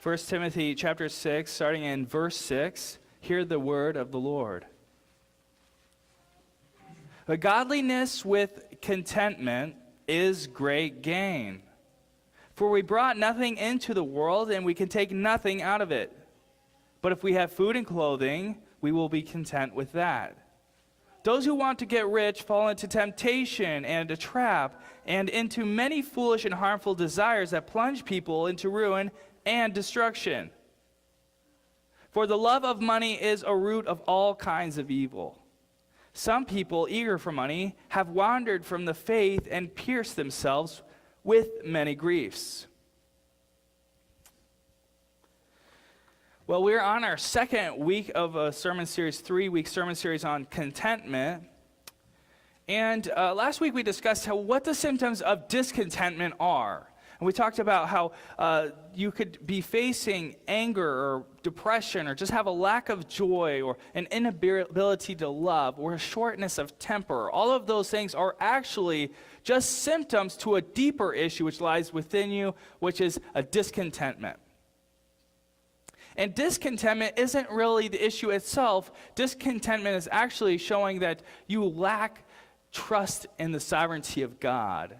1 Timothy chapter 6, starting in verse 6, hear the word of the Lord. A godliness with contentment is great gain. For we brought nothing into the world, and we can take nothing out of it. But if we have food and clothing, we will be content with that. Those who want to get rich fall into temptation and a trap, and into many foolish and harmful desires that plunge people into ruin and destruction. For the love of money is a root of all kinds of evil. Some people, eager for money, have wandered from the faith and pierced themselves with many griefs. Well, we're on our second week of a sermon series, 3-week sermon series on contentment. And last week we discussed what the symptoms of discontentment are. And we talked about how you could be facing anger or depression or just have a lack of joy or an inability to love or a shortness of temper. All of those things are actually just symptoms to a deeper issue which lies within you, which is a discontentment. And discontentment isn't really the issue itself. Discontentment is actually showing that you lack trust in the sovereignty of God.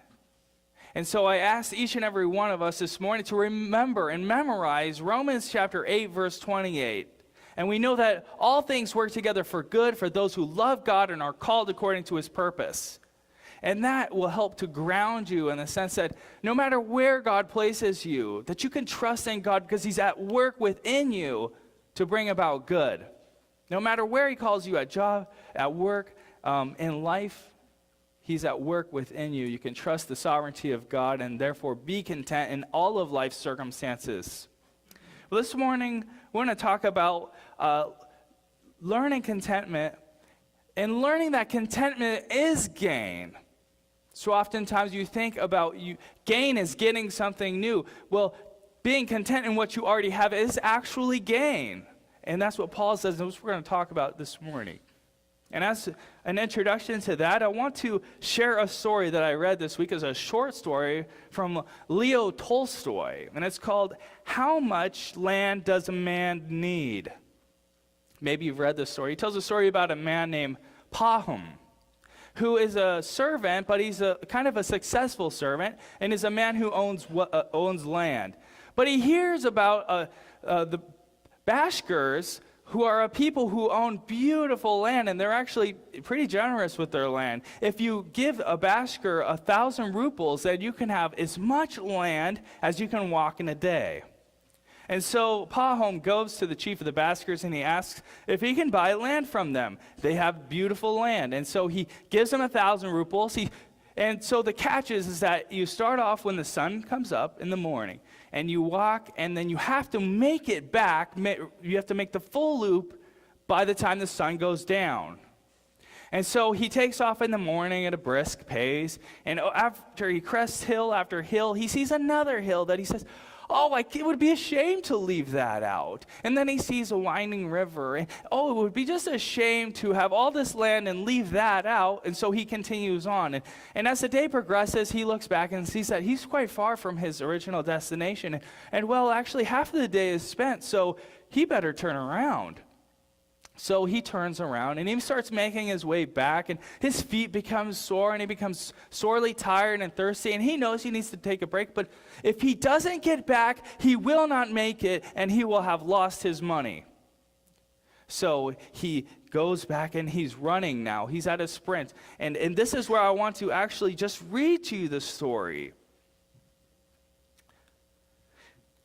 And so I asked each and every one of us this morning to remember and memorize Romans chapter 8, verse 28. And we know that all things work together for good for those who love God and are called according to his purpose. And that will help to ground you in the sense that no matter where God places you, that you can trust in God because he's at work within you to bring about good. No matter where he calls you, at job, at work, in life, he's at work within you. You can trust the sovereignty of God and therefore be content in all of life's circumstances. Well, this morning, we're going to talk about learning contentment and learning that contentment is gain. So oftentimes you think about gain is getting something new. Well, being content in what you already have is actually gain. And that's what Paul says, and that's what we're going to talk about this morning. And as an introduction to that, I want to share a story that I read this week as a short story from Leo Tolstoy. And it's called, How Much Land Does a Man Need? Maybe you've read this story. He tells a story about a man named Pahom, who is a servant, but he's a kind of a successful servant, and is a man who owns land. But he hears about the Bashkirs, who are a people who own beautiful land, and they're actually pretty generous with their land. If you give a Bashkir 1,000 rubles, then you can have as much land as you can walk in a day. And so Pahom goes to the chief of the Bashkirs and he asks if he can buy land from them. They have beautiful land. And so he gives them 1,000 rubles. And so the catch is that you start off when the sun comes up in the morning. And you walk, and then you have to make it back. You have to make the full loop by the time the sun goes down. And so he takes off in the morning at a brisk pace. And after he crests hill after hill, he sees another hill that he says, oh, it would be a shame to leave that out. And then he sees a winding river. And, it would be just a shame to have all this land and leave that out. And so he continues on. And as the day progresses, he looks back and sees that he's quite far from his original destination. And actually, half of the day is spent, so he better turn around. So he turns around and he starts making his way back, and his feet become sore and he becomes sorely tired and thirsty, and he knows he needs to take a break, but if he doesn't get back, he will not make it and he will have lost his money. So he goes back and he's running now. He's at a sprint. And this is where I want to actually just read to you the story.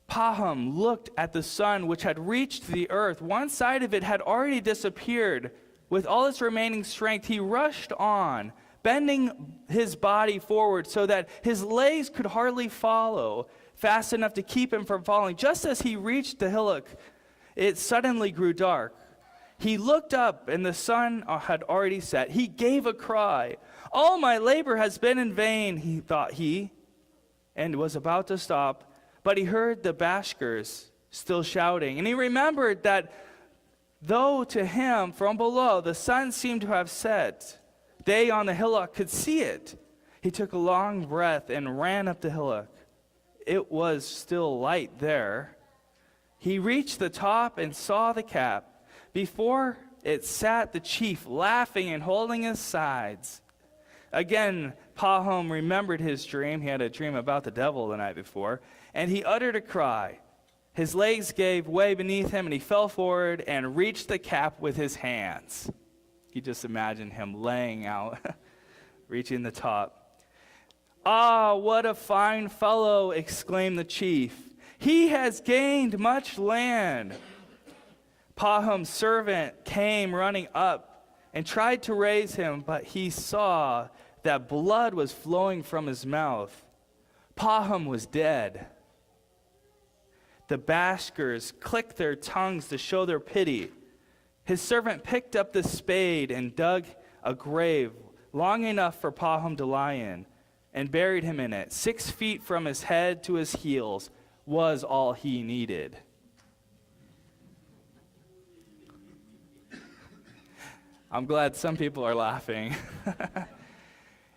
Pahom looked at the sun, which had reached the earth. One side of it had already disappeared. With all its remaining strength, he rushed on, bending his body forward so that his legs could hardly follow, fast enough to keep him from falling. Just as he reached the hillock, it suddenly grew dark. He looked up, and the sun had already set. He gave a cry. All my labor has been in vain, thought he, and was about to stop. But he heard the Bashkirs still shouting, and he remembered that though to him from below the sun seemed to have set, they on the hillock could see it. He took a long breath and ran up the hillock. It was still light there. He reached the top and saw the cap. Before it sat the chief, laughing and holding his sides. Again, Pahom remembered his dream. He had a dream about the devil the night before. And he uttered a cry. His legs gave way beneath him, and he fell forward and reached the cap with his hands. You just imagine him laying out, reaching the top. "Ah, what a fine fellow," exclaimed the chief. "He has gained much land." Pahom's servant came running up and tried to raise him, but he saw that blood was flowing from his mouth. Pahom was dead. The Bashkers clicked their tongues to show their pity. His servant picked up the spade and dug a grave long enough for Pahom to lie in and buried him in it. 6 feet from his head to his heels was all he needed. I'm glad some people are laughing.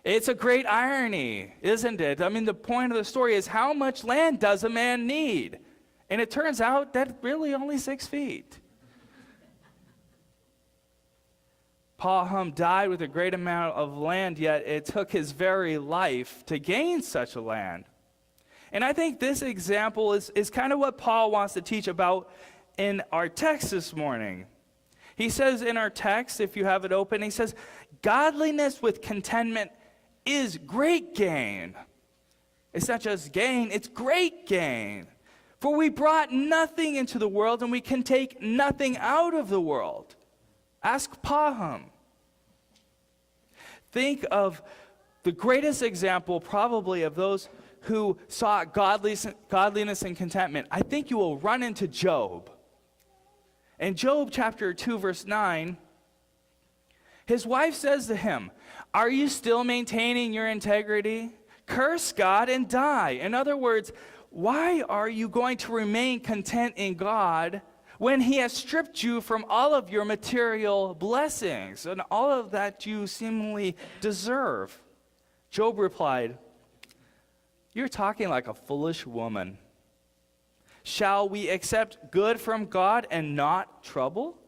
It's a great irony, isn't it? I mean, the point of the story is, how much land does a man need? And it turns out that really only 6 feet. Pahom died with a great amount of land, yet it took his very life to gain such a land. And I think this example is kind of what Paul wants to teach about in our text this morning. He says in our text, if you have it open, he says, godliness with contentment is great gain. It's not just gain, it's great gain. For we brought nothing into the world, and we can take nothing out of the world. Ask Pahom. Think of the greatest example probably of those who sought godliness and contentment. I think you will run into Job. In Job chapter 2, verse 9, his wife says to him, "Are you still maintaining your integrity? Curse God and die." In other words, why are you going to remain content in God when he has stripped you from all of your material blessings and all of that you seemingly deserve? Job replied, "You're talking like a foolish woman. Shall we accept good from God and not trouble?"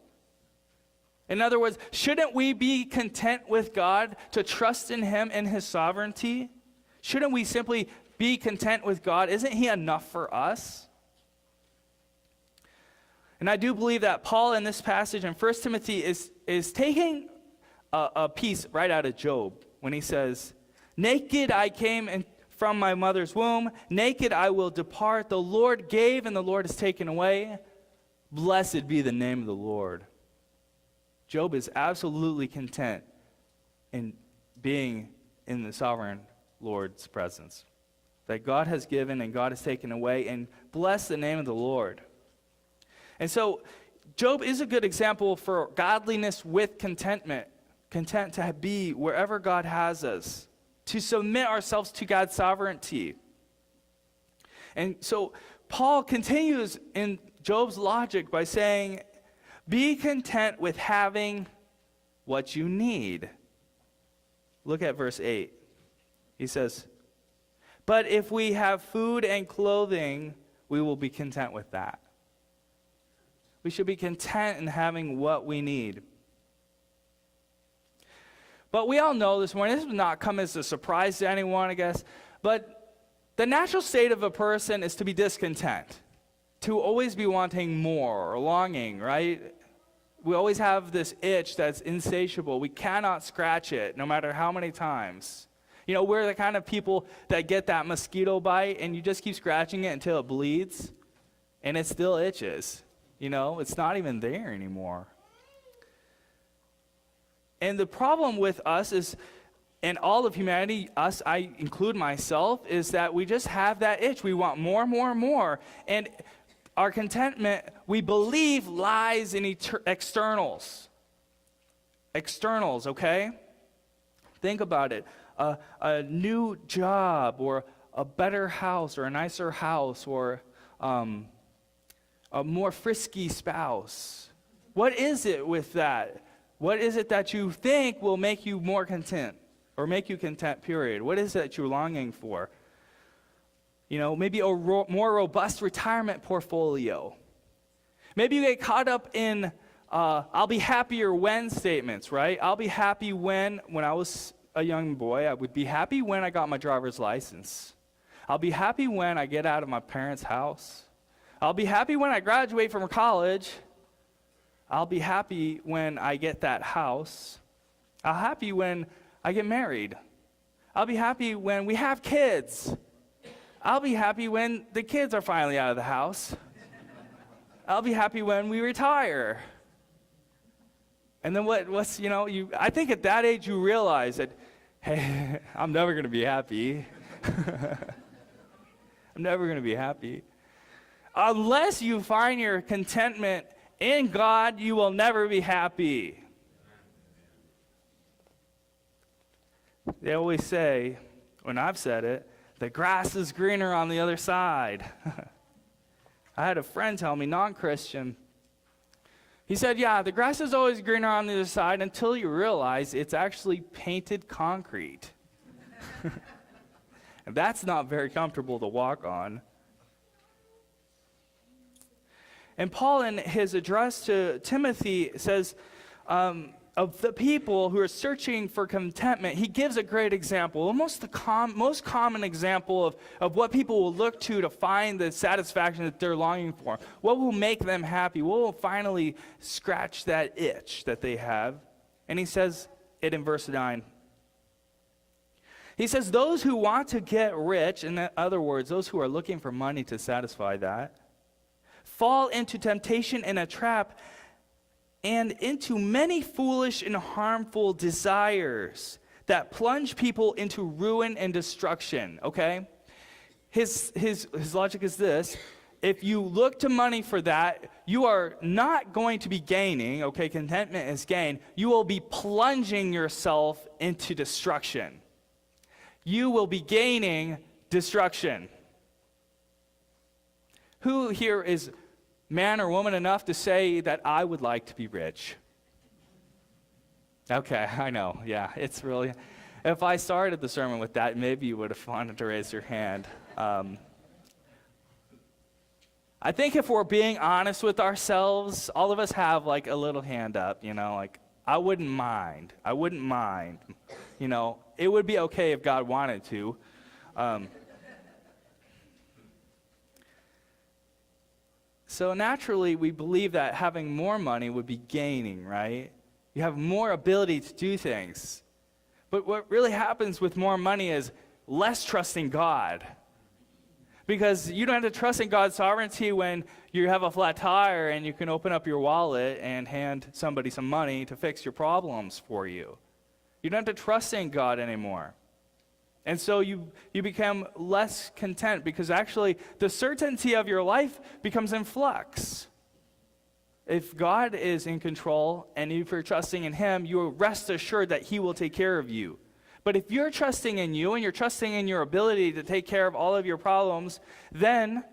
In other words, shouldn't we be content with God, to trust in him and his sovereignty? Shouldn't we simply be content with God? Isn't he enough for us? And I do believe that Paul in this passage in 1 Timothy is taking a piece right out of Job when he says, "Naked I came from my mother's womb, naked I will depart. The Lord gave and the Lord has taken away. Blessed be the name of the Lord." Job is absolutely content in being in the sovereign Lord's presence. That God has given and God has taken away, and bless the name of the Lord. And so Job is a good example for godliness with contentment, content to be wherever God has us, to submit ourselves to God's sovereignty. And so Paul continues in Job's logic by saying, be content with having what you need. Look at verse 8. He says, "But if we have food and clothing, we will be content with that." We should be content in having what we need. But we all know this morning, this does not come as a surprise to anyone, I guess, but the natural state of a person is to be discontent, to always be wanting more or longing, right? We always have this itch that's insatiable. We cannot scratch it, no matter how many times. You know, we're the kind of people that get that mosquito bite, and you just keep scratching it until it bleeds, and it still itches. You know, it's not even there anymore. And the problem with us is, and all of humanity, us, I include myself, is that we just have that itch. We want more, more, more. And our contentment, we believe, lies in externals. Externals, okay? Think about it. A new job, or a better house, or a nicer house, or a more frisky spouse. What is it with that? What is it that you think will make you more content, or make you content, period? What is it that you're longing for? You know, maybe a more robust retirement portfolio, Maybe you get caught up in I'll be happier when statements, right? I'll be happy when I was a young boy, I would be happy when I got my driver's license. I'll be happy when I get out of my parents' house. I'll be happy when I graduate from college. I'll be happy when I get that house. I'll be happy when I get married. I'll be happy when we have kids. I'll be happy when the kids are finally out of the house. I'll be happy when we retire. And then I think at that age you realize that, hey, I'm never going to be happy. I'm never going to be happy. Unless you find your contentment in God, you will never be happy. They always say, when I've said it, the grass is greener on the other side. I had a friend tell me, non-Christian, he said, yeah, the grass is always greener on the other side until you realize it's actually painted concrete. And that's not very comfortable to walk on. And Paul, in his address to Timothy, says, of the people who are searching for contentment, he gives a great example, almost the most common example of what people will look to find the satisfaction that they're longing for. What will make them happy? What will finally scratch that itch that they have? And he says it in verse 9. He says, those who want to get rich, in other words, those who are looking for money to satisfy that, fall into temptation and a trap, and into many foolish and harmful desires that plunge people into ruin and destruction, okay? His logic is this: if you look to money for that, you are not going to be gaining, okay? Contentment is gain. You will be plunging yourself into destruction. You will be gaining destruction. Who here is man or woman enough to say that I would like to be rich? Okay, I know, yeah, it's really, if I started the sermon with that, maybe you would have wanted to raise your hand. I think if we're being honest with ourselves, all of us have like a little hand up, like, I wouldn't mind, it would be okay if God wanted to. So naturally, we believe that having more money would be gaining, right? You have more ability to do things. But what really happens with more money is less trusting God. Because you don't have to trust in God's sovereignty when you have a flat tire and you can open up your wallet and hand somebody some money to fix your problems for you. You don't have to trust in God anymore. And so you become less content because actually the certainty of your life becomes in flux. If God is in control and if you're trusting in Him, you will rest assured that He will take care of you. But if you're trusting in you and you're trusting in your ability to take care of all of your problems, then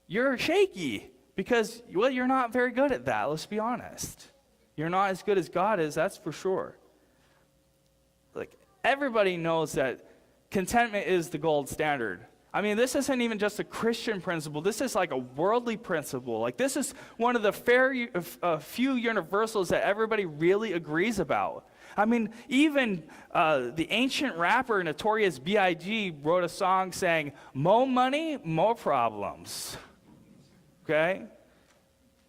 you're shaky because, well, you're not very good at that, let's be honest. You're not as good as God is, that's for sure. Like, everybody knows that contentment is the gold standard. I mean, this isn't even just a Christian principle. This is like a worldly principle. Like, this is one of the few universals that everybody really agrees about. I mean, even the ancient rapper Notorious B.I.G. wrote a song saying, "More money, more problems." Okay?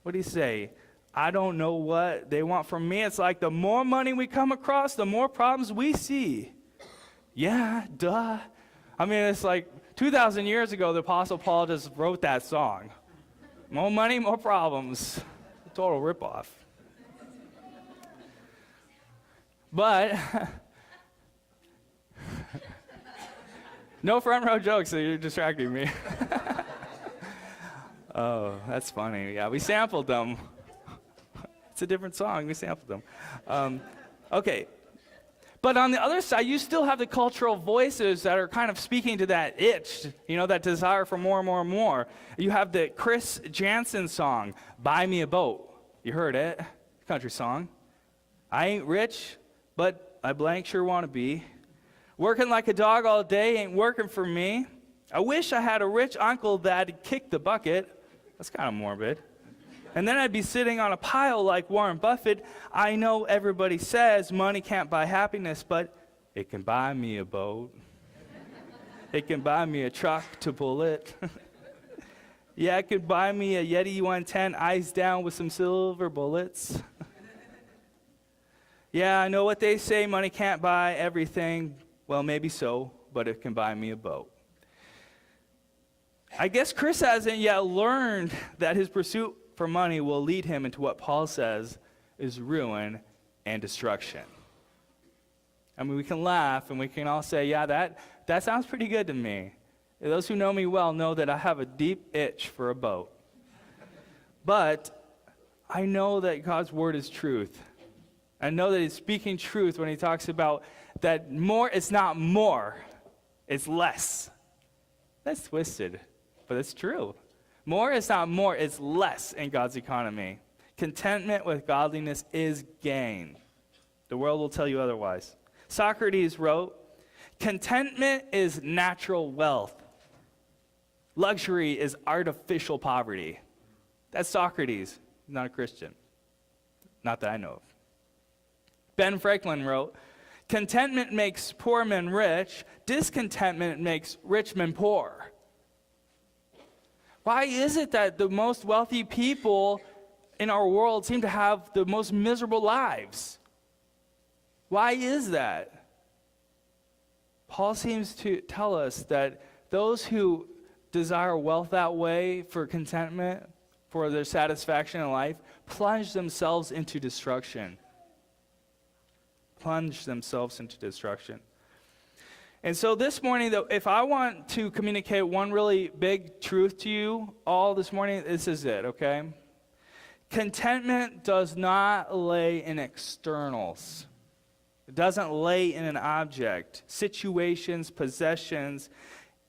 What do you say? I don't know what they want from me. It's like the more money we come across, the more problems we see. Yeah, duh. I mean, it's like 2,000 years ago, the Apostle Paul just wrote that song. More money, more problems. A total ripoff. But, no front row jokes, so you're distracting me. Oh, that's funny. Yeah, we sampled them. It's a different song. We sampled them. Okay. But on the other side, you still have the cultural voices that are kind of speaking to that itch, that desire for more and more and more. You have the Chris Jansen song, "Buy Me a Boat." You heard it. Country song. I ain't rich, but I blank sure want to be. Working like a dog all day ain't working for me. I wish I had a rich uncle that'd kick the bucket. That's kind of morbid. And then I'd be sitting on a pile like Warren Buffett. I know everybody says money can't buy happiness, but it can buy me a boat. It can buy me a truck to pull it. Yeah, it could buy me a Yeti 110 eyes down with some silver bullets. Yeah, I know what they say, money can't buy everything. Well, maybe so, but it can buy me a boat. I guess Chris hasn't yet learned that his pursuit for money will lead him into what Paul says is ruin and destruction. I mean, we can laugh and we can all say, yeah, that sounds pretty good to me. Those who know me well know that I have a deep itch for a boat. But I know that God's word is truth. I know that he's speaking truth when he talks about that more, it's not more, it's less. That's twisted, but it's true. More is not more, it's less in God's economy. Contentment with godliness is gain. The world will tell you otherwise. Socrates wrote, contentment is natural wealth. Luxury is artificial poverty. That's Socrates, not a Christian. Not that I know of. Ben Franklin wrote, contentment makes poor men rich, discontentment makes rich men poor. Why is it that the most wealthy people in our world seem to have the most miserable lives? Why is that? Paul seems to tell us that those who desire wealth that way for contentment, for their satisfaction in life, plunge themselves into destruction. Plunge themselves into destruction. And so this morning, though, if I want to communicate one really big truth to you all this morning, this is it, okay? Contentment does not lay in externals. It doesn't lay in an object, situations, possessions.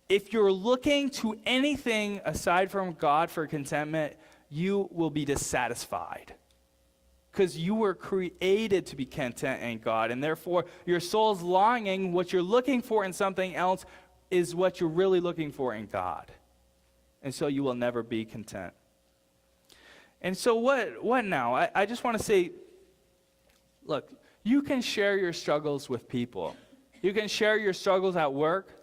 If you're looking to anything aside from God for contentment, you will be dissatisfied. Because you were created to be content in God, and therefore your soul's longing, what you're looking for in something else, is what you're really looking for in God. And so you will never be content. And so what now? I just want to say, look, you can share your struggles with people. You can share your struggles at work.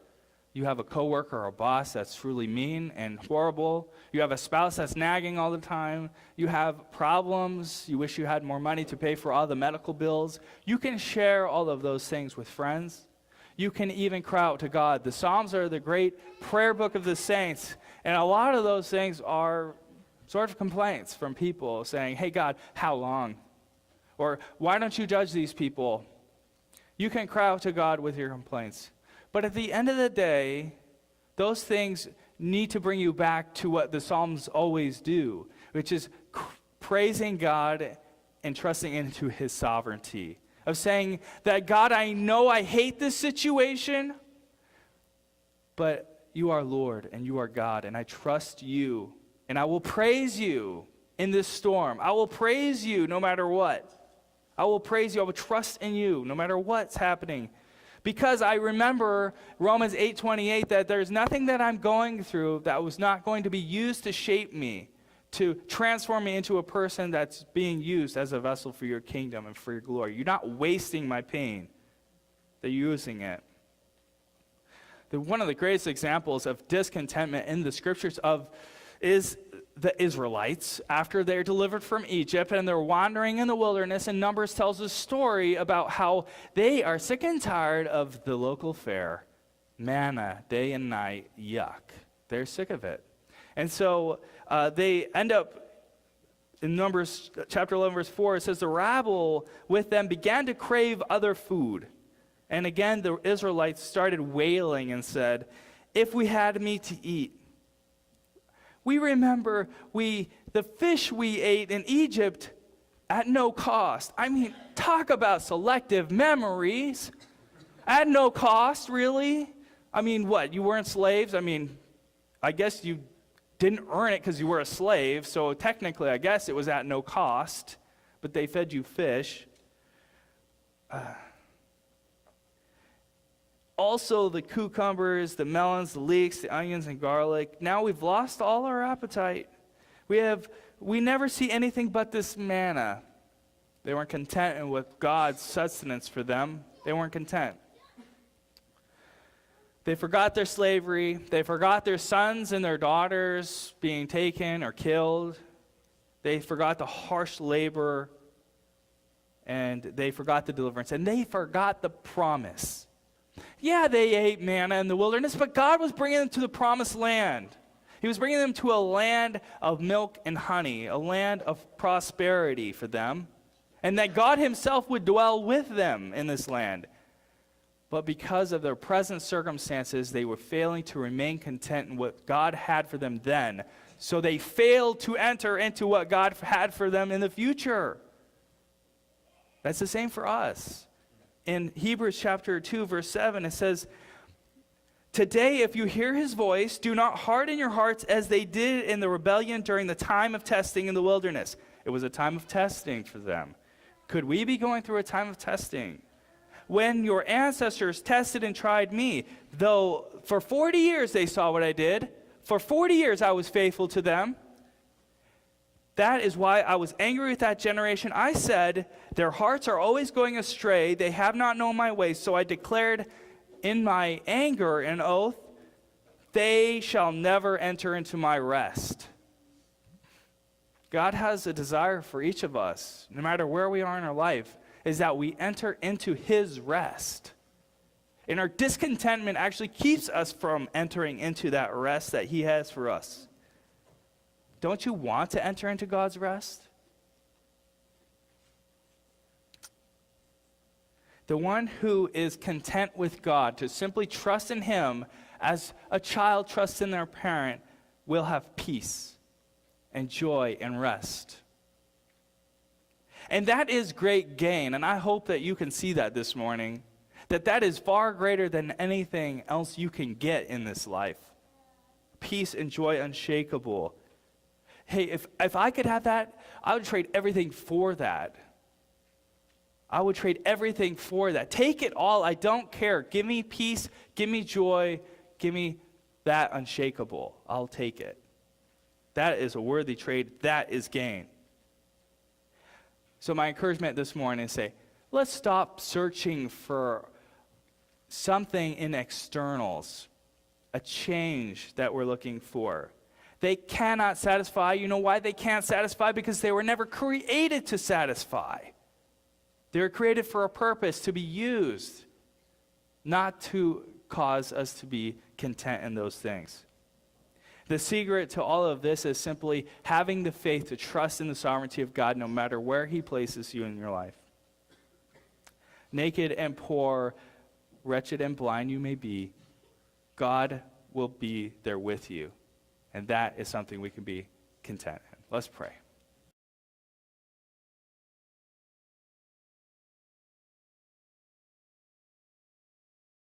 You have a coworker or a boss that's truly mean and horrible. You have a spouse that's nagging all the time. You have problems. You wish you had more money to pay for all the medical bills. You can share all of those things with friends. You can even cry out to God. The Psalms are the great prayer book of the saints, and a lot of those things are sort of complaints from people saying, hey, God, how long? Or why don't you judge these people? You can cry out to God with your complaints. But at the end of the day, those things need to bring you back to what the Psalms always do, which is praising God and trusting into his sovereignty. Of saying that, God, I know I hate this situation, but you are Lord and you are God, and I trust you, and I will praise you in this storm. I will praise you no matter what. I will praise you. I will trust in you no matter what's happening. Because I remember Romans 8:28, that there's nothing that I'm going through that was not going to be used to shape me, to transform me into a person that's being used as a vessel for your kingdom and for your glory. You're not wasting my pain. They're using it. One of the greatest examples of discontentment in the scriptures is the Israelites after they're delivered from Egypt and they're wandering in the wilderness, and Numbers tells a story about how they are sick and tired of the local fare. Manna, day and night, yuck. They're sick of it. And so they end up, in Numbers chapter 11, verse 4, it says, the rabble with them began to crave other food. And again, the Israelites started wailing and said, if we had meat to eat. We remember the fish we ate in Egypt at no cost. I mean, talk about selective memories. At no cost, really? I mean, what? You weren't slaves? I mean, I guess you didn't earn it because you were a slave, so technically, I guess it was at no cost, but they fed you fish. Also, the cucumbers, the melons, the leeks, the onions, and garlic. Now we've lost all our appetite. We never see anything but this manna. They weren't content with God's sustenance for them. They weren't content. They forgot their slavery. They forgot their sons and their daughters being taken or killed. They forgot the harsh labor, and they forgot the deliverance, and they forgot the promise. Yeah, they ate manna in the wilderness, but God was bringing them to the promised land. He was bringing them to a land of milk and honey, a land of prosperity for them, and that God himself would dwell with them in this land. But because of their present circumstances, they were failing to remain content in what God had for them then. So they failed to enter into what God had for them in the future. That's the same for us. In Hebrews chapter 2, verse 7, it says, "Today, if you hear his voice, do not harden your hearts as they did in the rebellion during the time of testing in the wilderness." It was a time of testing for them. Could we be going through a time of testing? "When your ancestors tested and tried me, though for 40 years they saw what I did, for 40 years I was faithful to them. That is why I was angry with that generation. I said, their hearts are always going astray. They have not known my ways. So I declared in my anger an oath, they shall never enter into my rest." God has a desire for each of us, no matter where we are in our life, is that we enter into his rest. And our discontentment actually keeps us from entering into that rest that he has for us. Don't you want to enter into God's rest? The one who is content with God, to simply trust in him as a child trusts in their parent, will have peace and joy and rest. And that is great gain, and I hope that you can see that this morning, that is far greater than anything else you can get in this life. Peace and joy unshakable. Hey, if I could have that, I would trade everything for that. I would trade everything for that. Take it all, I don't care. Give me peace, give me joy, give me that unshakable. I'll take it. That is a worthy trade. That is gain. So my encouragement this morning is say, let's stop searching for something in externals, a change that we're looking for. They cannot satisfy. You know why they can't satisfy? Because they were never created to satisfy. They were created for a purpose, to be used, not to cause us to be content in those things. The secret to all of this is simply having the faith to trust in the sovereignty of God no matter where he places you in your life. Naked and poor, wretched and blind you may be, God will be there with you. And that is something we can be content in. Let's pray.